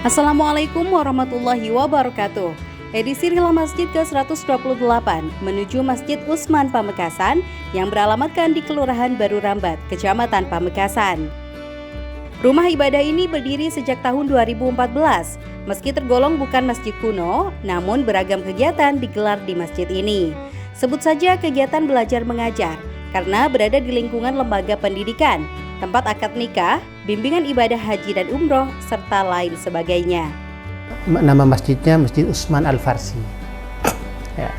Assalamualaikum warahmatullahi wabarakatuh. Edisi Rihla Masjid ke-128 menuju Masjid Usman Pamekasan yang beralamatkan di Kelurahan Baru Rambat, Kecamatan Pamekasan. Rumah ibadah ini berdiri sejak tahun 2014. Meski tergolong bukan masjid kuno, namun beragam kegiatan digelar di masjid ini. Sebut saja kegiatan belajar mengajar, karena berada di lingkungan lembaga pendidikan, tempat akad nikah, bimbingan ibadah haji dan umroh, serta lain sebagainya. Nama masjidnya Masjid Usman Al-Farsi. Ya.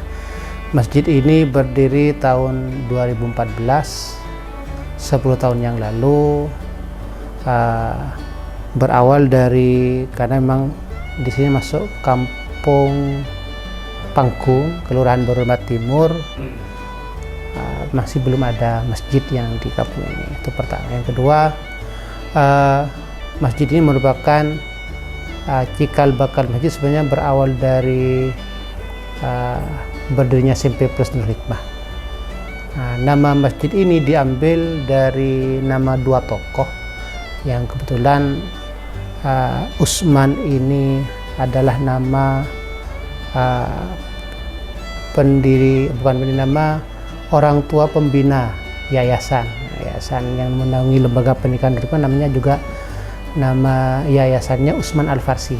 Masjid ini berdiri tahun 2014, 10 tahun yang lalu. Berawal dari karena memang di sini masuk kampung Pangkung, Kelurahan Baru Rambat Timur. Masih belum ada masjid yang di kampung ini. Itu pertama. Yang kedua, masjid ini merupakan cikal bakal masjid sebenarnya berawal dari berdirinya SMP Plus Nur Hikmah. Nama masjid ini diambil dari nama dua tokoh yang kebetulan Usman ini adalah nama nama orang tua pembina yayasan yang menaungi lembaga pendidikan Nur Hikmah, namanya juga nama yayasannya Usman Al-Farsi.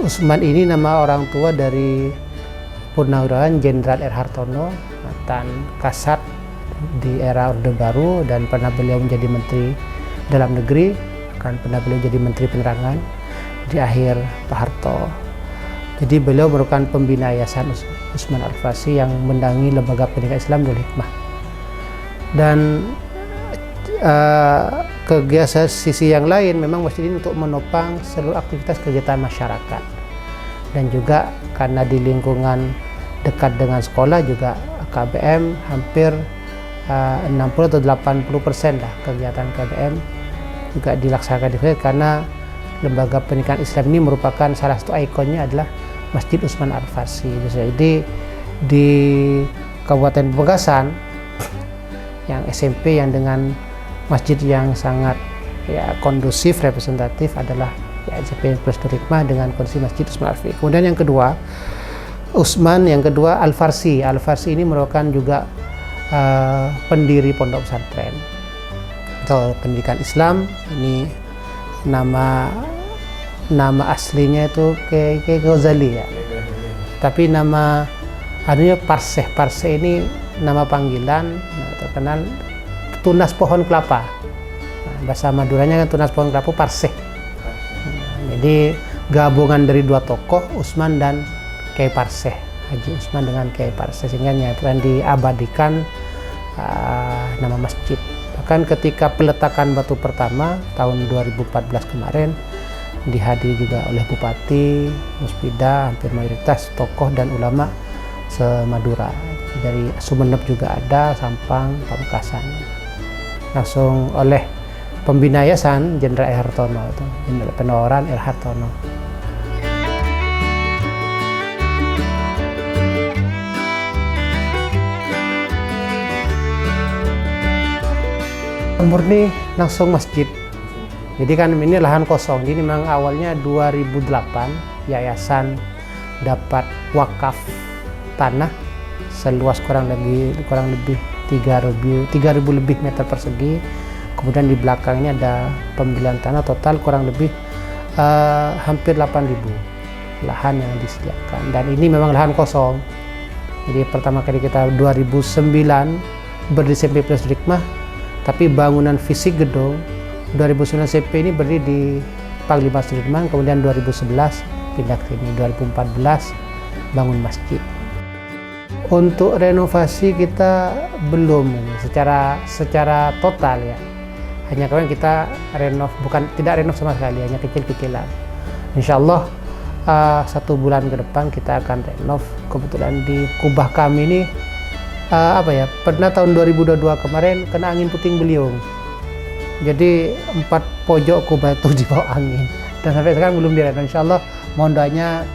Usman ini nama orang tua dari Purnawirawan Jenderal R. Hartono, mantan Kasat di era Orde Baru, dan pernah beliau menjadi Menteri Dalam Negeri, kan pernah beliau jadi Menteri Penerangan di akhir Pak Harto. Jadi beliau merupakan pembina yayasan Usman Al-Farsi yang mendampingi lembaga pendidikan Islam Nur Hikmah. Dan kegiatan sisi yang lain memang masjid ini untuk menopang seluruh aktivitas kegiatan masyarakat, dan juga karena di lingkungan dekat dengan sekolah juga KBM hampir 60 atau 80% lah kegiatan KBM juga dilaksanakan di sini, karena lembaga pendidikan Islam ini merupakan salah satu ikonnya adalah Masjid Usman Al-Farsi. Jadi di Kabupaten Pamekasan yang SMP yang dengan masjid yang sangat kondusif, representatif adalah SMP Plus Nur Hikmah dengan kondisi Masjid Usman Al-Farsi. Kemudian yang kedua, Al-Farsi. Al-Farsi ini merupakan juga pendiri pondok pesantren atau pendidikan Islam. Ini nama aslinya itu Kiai Ghazali ya. Tapi nama Parseh ini nama panggilan terkenal tunas pohon kelapa. Bahasa Maduranya kan tunas pohon kelapa Parseh. Jadi gabungan dari dua tokoh, Usman dan Kiai Parseh, Haji Usman dengan Kiai Parseh, sehingga akan diabadikan nama masjid. Bahkan ketika peletakan batu pertama tahun 2014 kemarin dihadiri juga oleh Bupati, Musbida, hampir mayoritas tokoh dan ulama se-Madura. Dari Sumeneb juga ada, Sampang, Pamekasan. Langsung oleh pembina yayasan Jenderal R. Hartono, itu Jenderal Penawaran R. Hartono. Murni langsung masjid. Jadi kan ini lahan kosong. Jadi memang awalnya 2008 yayasan dapat wakaf tanah seluas kurang lebih 3.000 lebih meter persegi. Kemudian di belakangnya ada pembelian tanah total kurang lebih hampir 8.000 lahan yang disediakan. Dan ini memang lahan kosong. Jadi pertama kali kita 2009 berdiri SMP Plus Nur Hikmah, tapi bangunan fisik gedung 2009 SMP ini berdiri di Panglima Sudirman, kemudian 2011 pindah ke sini, 2014 bangun masjid. Untuk renovasi kita belum secara total ya. Hanya kemarin kita tidak renov sama sekali, hanya kecil-kecilan. Insya Allah 1 bulan ke depan kita akan renov. Kebetulan di kubah kami ini pernah tahun 2022 kemarin kena angin puting beliung. Jadi 4 pojok kubah itu dibawa angin dan sampai sekarang belum direnov. Insya Allah mohon doanya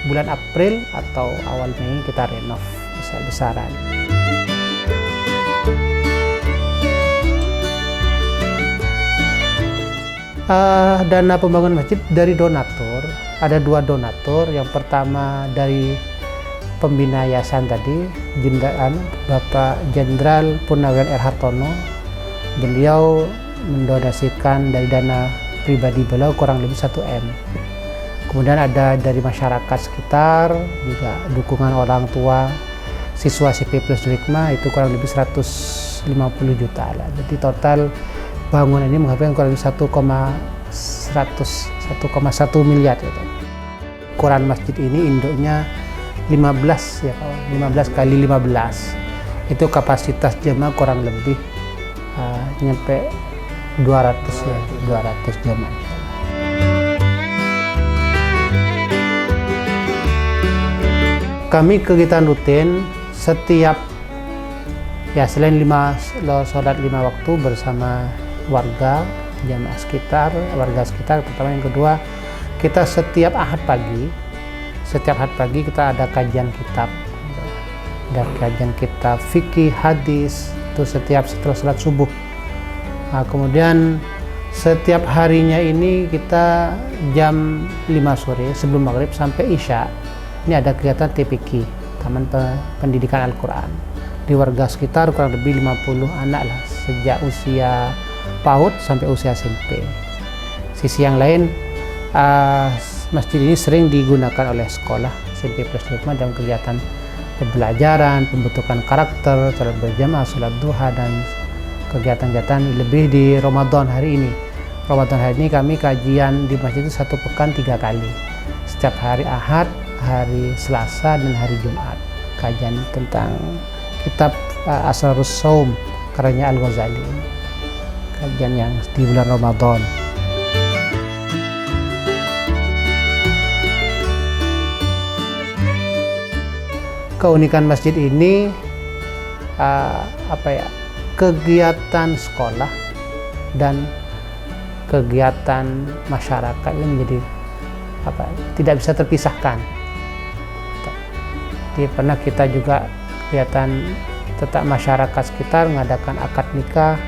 bulan April atau awal Mei kita renov besar-besaran. Dana pembangunan masjid dari donatur, ada 2 donatur. Yang pertama dari pembina yayasan tadi, Bapak Jenderal Purnawiran R. Hartono. Beliau mendonasikan dari dana pribadi beliau kurang lebih 1 M. Kemudian ada dari masyarakat sekitar, juga dukungan orang tua siswa CP Plus Hikmah itu kurang lebih 150 juta lah. Jadi total bangunan ini menghabiskan kurang lebih 1,1 miliar. Gitu. Ukuran masjid ini induknya 15 ya kawan, 15 kali 15. Itu kapasitas jemaah kurang lebih nyampe 200 ya, 200 jemaah. Kami kegiatan rutin setiap selain sholat 5 waktu bersama warga jamaah sekitar, warga sekitar. Pertama, yang kedua, kita setiap ahad pagi kita ada kajian kitab, fikih, hadis itu setiap setelah sholat subuh. Nah, kemudian setiap harinya ini kita jam 5 sore sebelum maghrib sampai isya ini ada kegiatan TPQ, Taman Pendidikan Al-Quran. Di warga sekitar kurang lebih 50 anak lah, sejak usia PAUD sampai usia SMP. Sisi yang lain, masjid ini sering digunakan oleh sekolah SMP Plus Hikmah dalam kegiatan pembelajaran, pembentukan karakter, sholat berjamaah, sholat duha, dan kegiatan-kegiatan lebih di Ramadan hari ini. Ramadan hari ini kami kajian di masjid itu 1 pekan 3 kali. Setiap hari Ahad, hari Selasa, dan hari Jumat. Kajian tentang kitab Asrarus Shaum karya Al-Ghazali. Kajian yang di bulan Ramadan. Keunikan masjid ini kegiatan sekolah dan kegiatan masyarakat ini menjadi tidak bisa terpisahkan. Jadi pernah kita juga kegiatan tetap masyarakat sekitar mengadakan akad nikah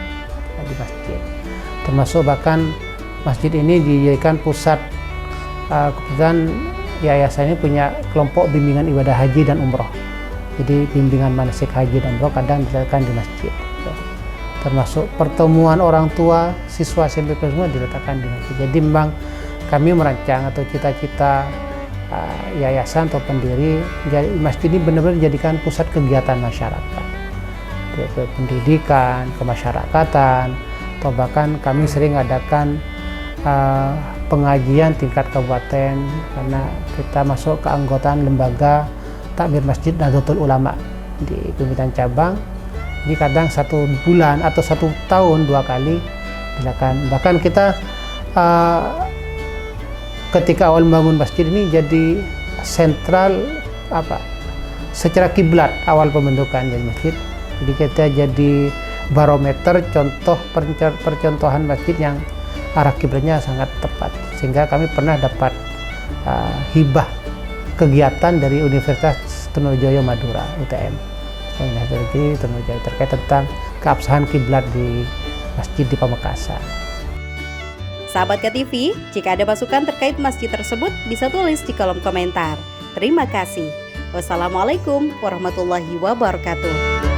di masjid. Termasuk bahkan masjid ini dijadikan pusat, kebetulan yayasan ini punya kelompok bimbingan ibadah haji dan umroh. Jadi bimbingan manasik haji dan umroh kadang dilakukan di masjid. Termasuk pertemuan orang tua siswa SMP semua diletakkan di masjid. Jadi memang kami merancang atau cita-cita yayasan atau pendiri masjid ini benar-benar dijadikan pusat kegiatan masyarakat, pendidikan, kemasyarakatan, atau bahkan kami sering adakan pengajian tingkat kabupaten karena kita masuk ke anggotaan lembaga Takmir Masjid Nahdlatul Ulama di pimpinan cabang. Jadi kadang 1 bulan atau 1 tahun 2 kali dilakukan. Bahkan kita ketika awal membangun masjid ini jadi sentral secara kiblat awal pembentukan jadi masjid. Jadi kita jadi barometer contoh percontohan masjid yang arah kiblatnya sangat tepat, sehingga kami pernah dapat hibah kegiatan dari Universitas Trunojoyo Madura UTM terkait tentang keabsahan kiblat di masjid di Pamekasan. Sahabat KTV, jika ada masukan terkait masjid tersebut bisa tulis di kolom komentar. Terima kasih. Wassalamualaikum warahmatullahi wabarakatuh.